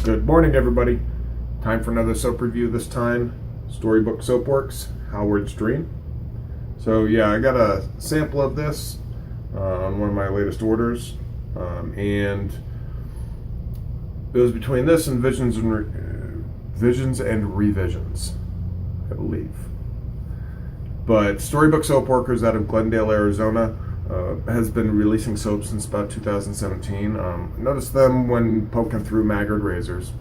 Good morning, everybody. Time for another soap review, this time Storybook Soapworks Hallward's Dream. So yeah, I got a sample of this on one of my latest orders, and it was between this and Visions and Revisions, I believe. But Storybook Soapworkers out of Glendale, Arizona, has been releasing soap since about 2017. Noticed them when poking through Maggard razors,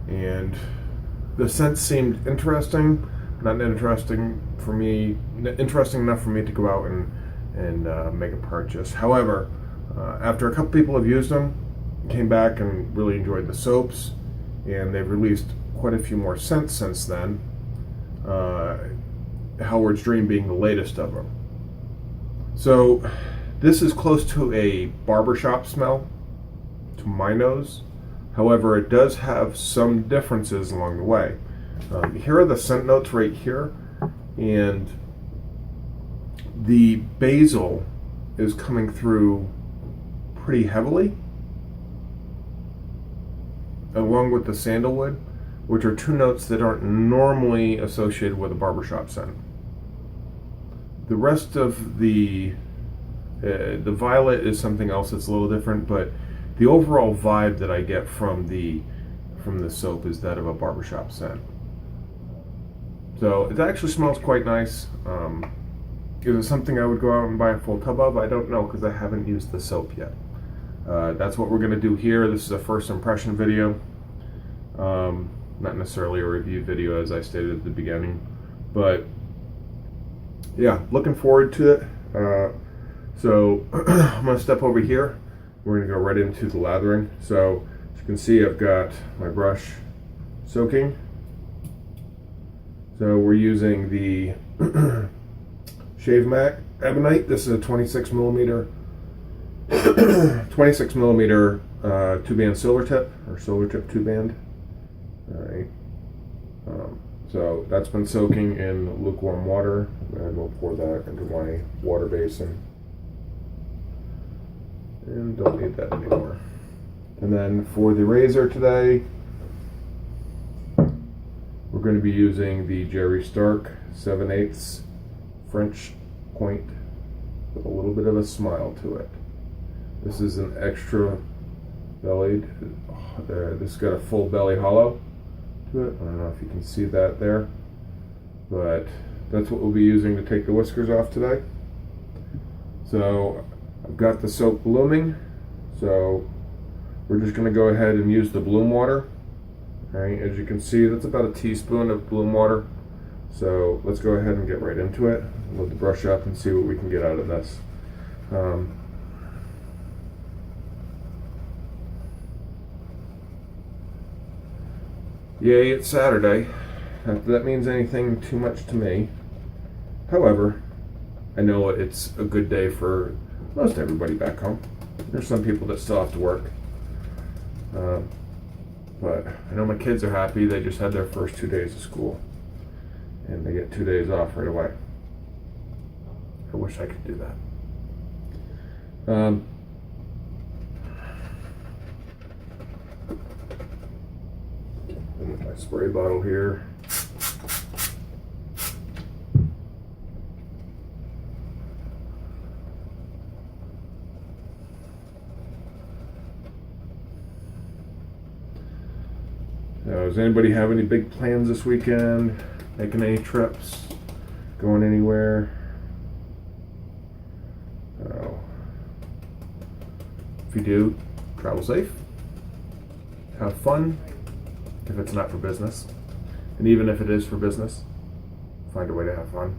and the scent seemed interesting. Not interesting for me, interesting enough for me to go out and make a purchase. However, after a couple people have used them, came back and really enjoyed the soaps, and they've released quite a few more scents since then. Hallward's Dream being the latest of them. So this is close to a barbershop smell to my nose. However, it does have some differences along the way. Here are the scent notes right here, and the basil is coming through pretty heavily, along with the sandalwood, which are two notes that aren't normally associated with a barbershop scent. The rest of the violet is something else that's a little different, but the overall vibe that I get from the soap is that of a barbershop scent. So it actually smells quite nice. Is it something I would go out and buy a full tub of? I don't know, because I haven't used the soap yet. That's what we're going to do here. This is a first impression video, not necessarily a review video as I stated at the beginning, but yeah, looking forward to it. So I'm going to step over here. We're going to go right into the lathering. So as you can see, I've got my brush soaking. So we're using the Shave Mac Ebonite. This is a 26 millimeter two-band silver tip, or silver tip two-band. All right. So that's been soaking in lukewarm water, and we'll pour that into my water basin. And don't need that anymore. And then for the razor today, we're going to be using the Jerry Stark 7/8 French point with a little bit of a smile to it. This is an extra bellied. This has got a full belly hollow to it. I don't know if you can see that there, but that's what we'll be using to take the whiskers off today. So I've got the soap blooming, so we're just going to go ahead and use the bloom water. All right, as you can see, that's about a teaspoon of bloom water. So let's go ahead and get right into it. Load the brush up and see what we can get out of this. Yay, it's Saturday. Not that that means anything too much to me. However, I know it's a good day for most everybody back home. There's some people that still have to work. But I know my kids are happy. They just had their first 2 days of school, and they get 2 days off right away. I wish I could do that. My spray bottle here. Now, does anybody have any big plans this weekend? Making any trips? Going anywhere? If you do, travel safe. Have fun. If it's not for business, and even if it is for business, find a way to have fun.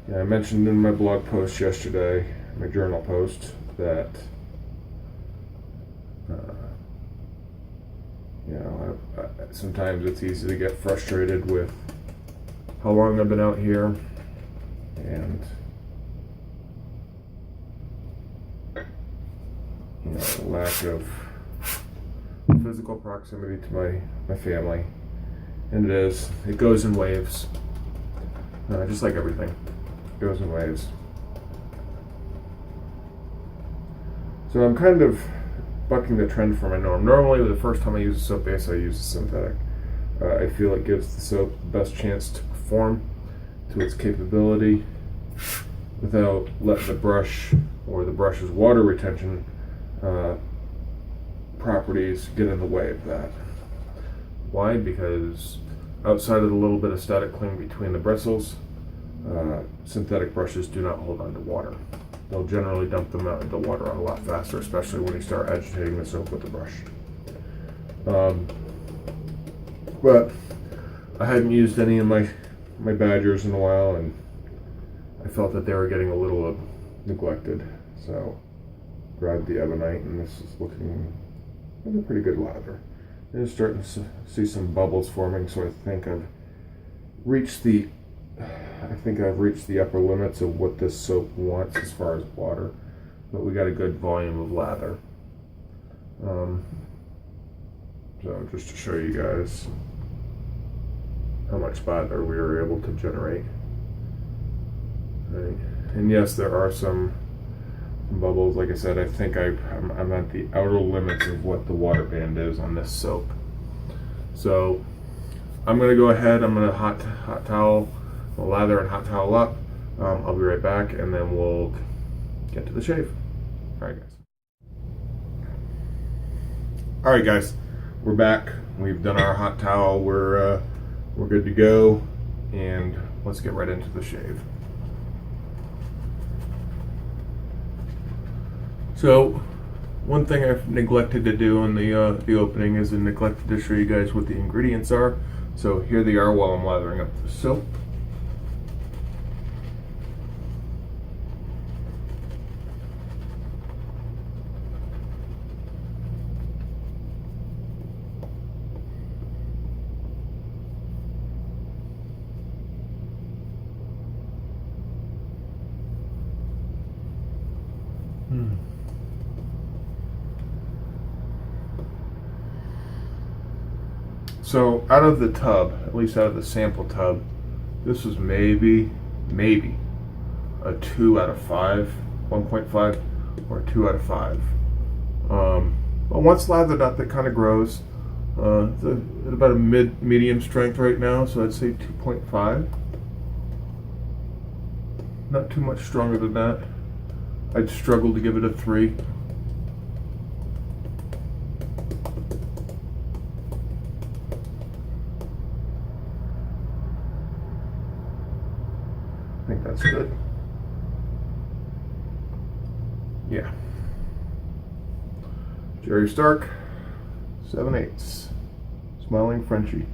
Yeah, I mentioned in my blog post yesterday, my journal post, that sometimes it's easy to get frustrated with how long I've been out here, and lack of physical proximity to my family. And it goes in waves. Just like everything, goes in waves. So I'm kind of bucking the trend from my norm. Normally, the first time I use a soap base, I use a synthetic. I feel it gives the soap the best chance to perform to its capability without letting the brush or the brush's water retention properties get in the way of that. Why? Because outside of the little bit of static cling between the bristles, synthetic brushes do not hold onto water. They'll generally dump them out into water a lot faster, especially when you start agitating the soap with the brush. But I hadn't used any of my badgers in a while, and I felt that they were getting a little neglected. So grabbed the ebonite, and this is looking like a pretty good lather. And it's starting to see some bubbles forming, so I think I've reached the upper limits of what this soap wants as far as water, but we got a good volume of lather. So just to show you guys how much lather we were able to generate. Right. And yes, there are some bubbles. Like I said, I think I'm at the outer limits of what the water band is on this soap. So I'm going to go ahead. I'm going to hot towel, we'll lather and hot towel up. I'll be right back, and then we'll get to the shave. All right, guys. All right, guys. We're back. We've done our hot towel. We're good to go, and let's get right into the shave. So, one thing I've neglected to do in the opening is I neglected to show you guys what the ingredients are. So here they are while I'm lathering up the soap. So out of the tub, at least out of the sample tub, this was maybe a 2 out of 5, 1.5 or 2 out of 5. But once lathered up, it kind of grows. It's at about a medium strength right now, so I'd say 2.5. Not too much stronger than that. I'd struggle to give it a 3. I think that's good. Yeah. Jerry Stark, 7/8. Smiling Frenchie.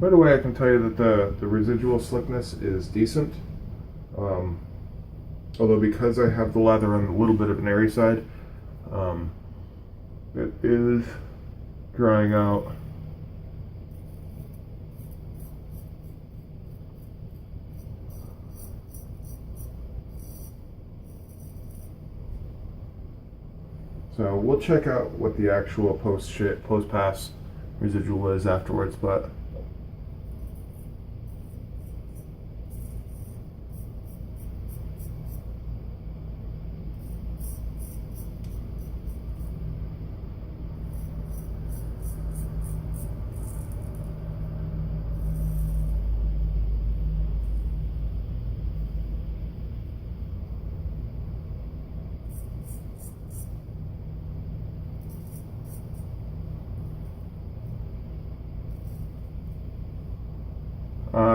Right away, I can tell you that the residual slickness is decent. Although because I have the lather on a little bit of an airy side, it is drying out. So we'll check out what the actual post-pass residual is afterwards, but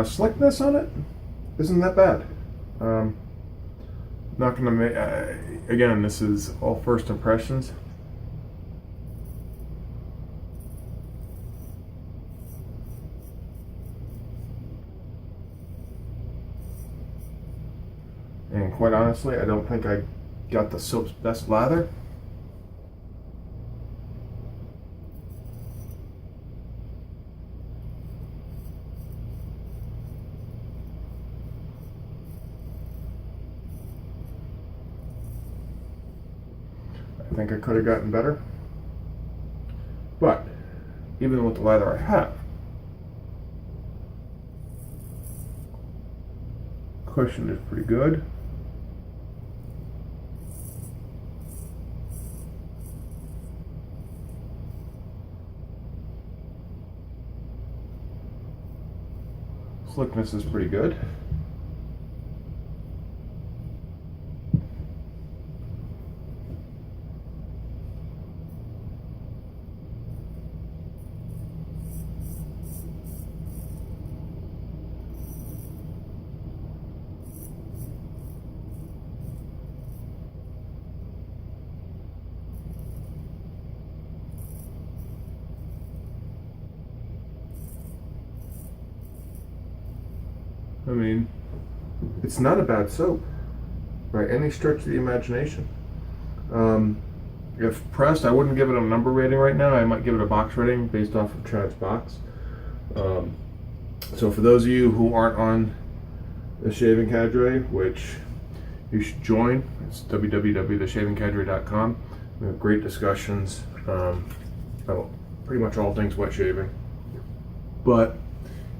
slickness on it isn't that bad. Not gonna make again, this is all first impressions. And quite honestly, I don't think I got the soap's best lather. I think I could have gotten better. But even with the lather I have, cushion is pretty good. Slickness is pretty good. I mean, it's not a bad soap by any stretch of the imagination. If pressed, I wouldn't give it a number rating right now. I might give it a box rating based off of Chad's box. So for those of you who aren't on the Shaving Cadre, which you should join, it's www.theshavingcadre.com. We have great discussions about pretty much all things wet shaving. But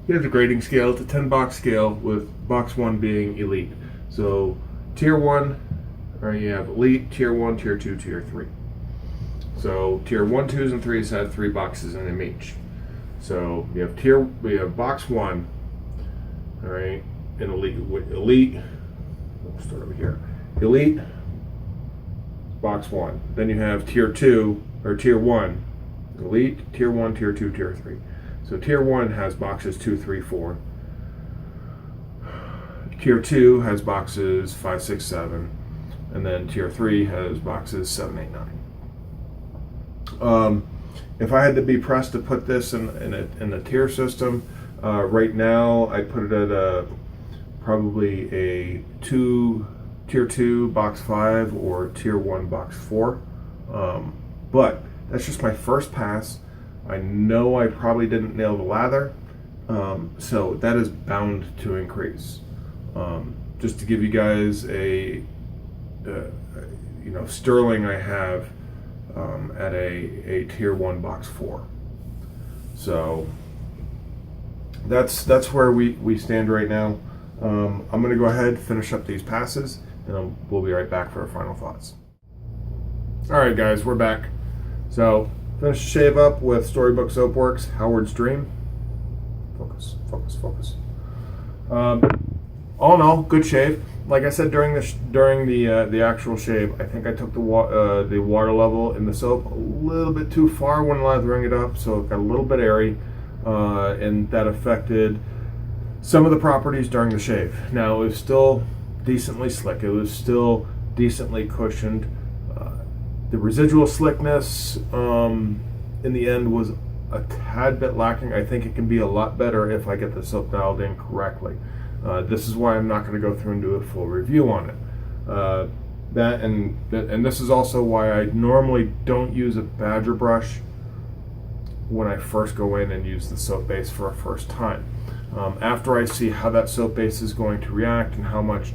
here's a grading scale. It's a 10-box scale with box 1 being elite. So tier 1, right, you have elite, tier 1, tier 2, tier 3. So tier 1, 2s, and 3s have 3 boxes in them each. So we have box 1, all right, in elite. We'll start over here. Elite, box 1. Then you have tier 2 or tier 1, elite, tier 1, tier 2, tier 3. So tier 1 has boxes 2, 3, 4. Tier 2 has boxes 5, 6, 7. And then tier 3 has boxes 7, 8, 9. If I had to be pressed to put this in a tier system, right now I put it at probably a tier 2 box 5 or tier 1 box 4. But that's just my first pass. I know I probably didn't nail the lather, so that is bound to increase. Just to give you guys a sterling, I have at a tier 1 box 4. So that's where we stand right now. I'm going to go ahead, finish up these passes, and we'll be right back for our final thoughts. All right, guys, we're back. So finish the shave up with Storybook Soapworks Hallward's Dream. Focus. All in all, good shave. Like I said during the actual shave, I think I took the water level in the soap a little bit too far when lathering it up, so it got a little bit airy, and that affected some of the properties during the shave. Now it was still decently slick. It was still decently cushioned. The residual slickness in the end was a tad bit lacking. I think it can be a lot better if I get the soap dialed in correctly. This is why I'm not going to go through and do a full review on it. And this is also why I normally don't use a badger brush when I first go in and use the soap base for a first time. After I see how that soap base is going to react and how much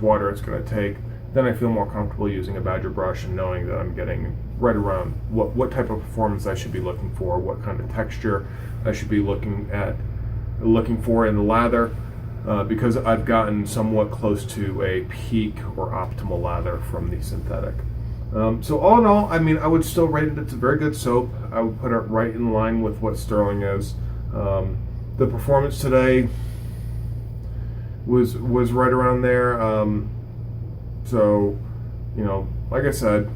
water it's going to take, then I feel more comfortable using a badger brush and knowing that I'm getting right around what type of performance I should be looking for, what kind of texture I should be looking for in the lather, because I've gotten somewhat close to a peak or optimal lather from the synthetic. So all in all, I mean, I would still rate it. It's a very good soap. I would put it right in line with what Sterling is. The performance today was right around there. So, like I said,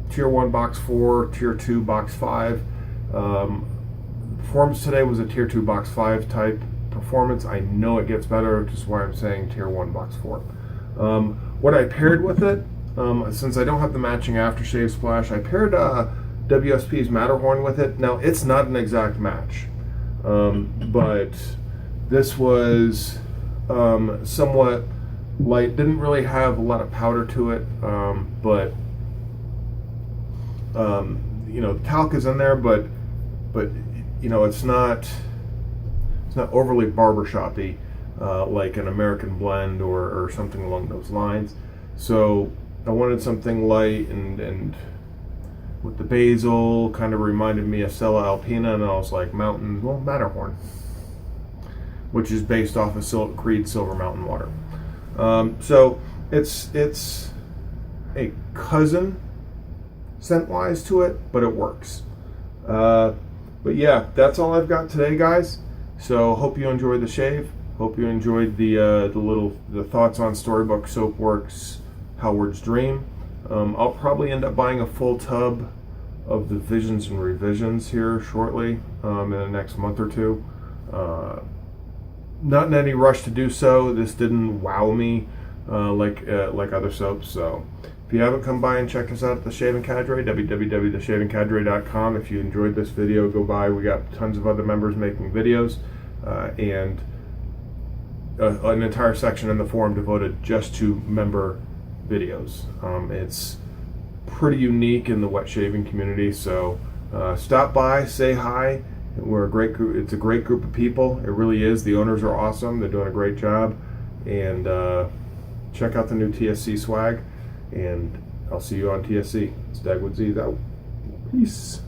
tier 1 box 4, tier 2 box 5. Performance today was a tier 2 box 5 type performance. I know it gets better, which is why I'm saying tier 1 box 4. What I paired with it, since I don't have the matching aftershave splash, I paired WSP's Matterhorn with it. Now, it's not an exact match, but this was somewhat light. Didn't really have a lot of powder to it, but the talc is in there, but it's not overly barbershop-y like an American Blend or something along those lines. So I wanted something light and with the basil, kind of reminded me of Stella Alpina, and I was like, Matterhorn, which is based off of Creed Silver Mountain water. So it's a cousin scent-wise to it, but it works. But yeah, that's all I've got today, guys. So hope you enjoyed the shave. Hope you enjoyed the thoughts on Storybook Soapworks Hallward's Dream. I'll probably end up buying a full tub of the Visions and Revisions here shortly, in the next month or two. Not in any rush to do so. This didn't wow me like other soaps. So if you haven't come by and check us out at The Shaving Cadre, www.theshavingcadre.com. If you enjoyed this video, go by. We got tons of other members making videos, and an entire section in the forum devoted just to member videos. It's pretty unique in the wet shaving community, so stop by, say hi. We're a great group. It's a great group of people. It really is. The owners are awesome. They're doing a great job. And check out the new TSC swag. And I'll see you on TSC. Stagwood Z's out. Peace.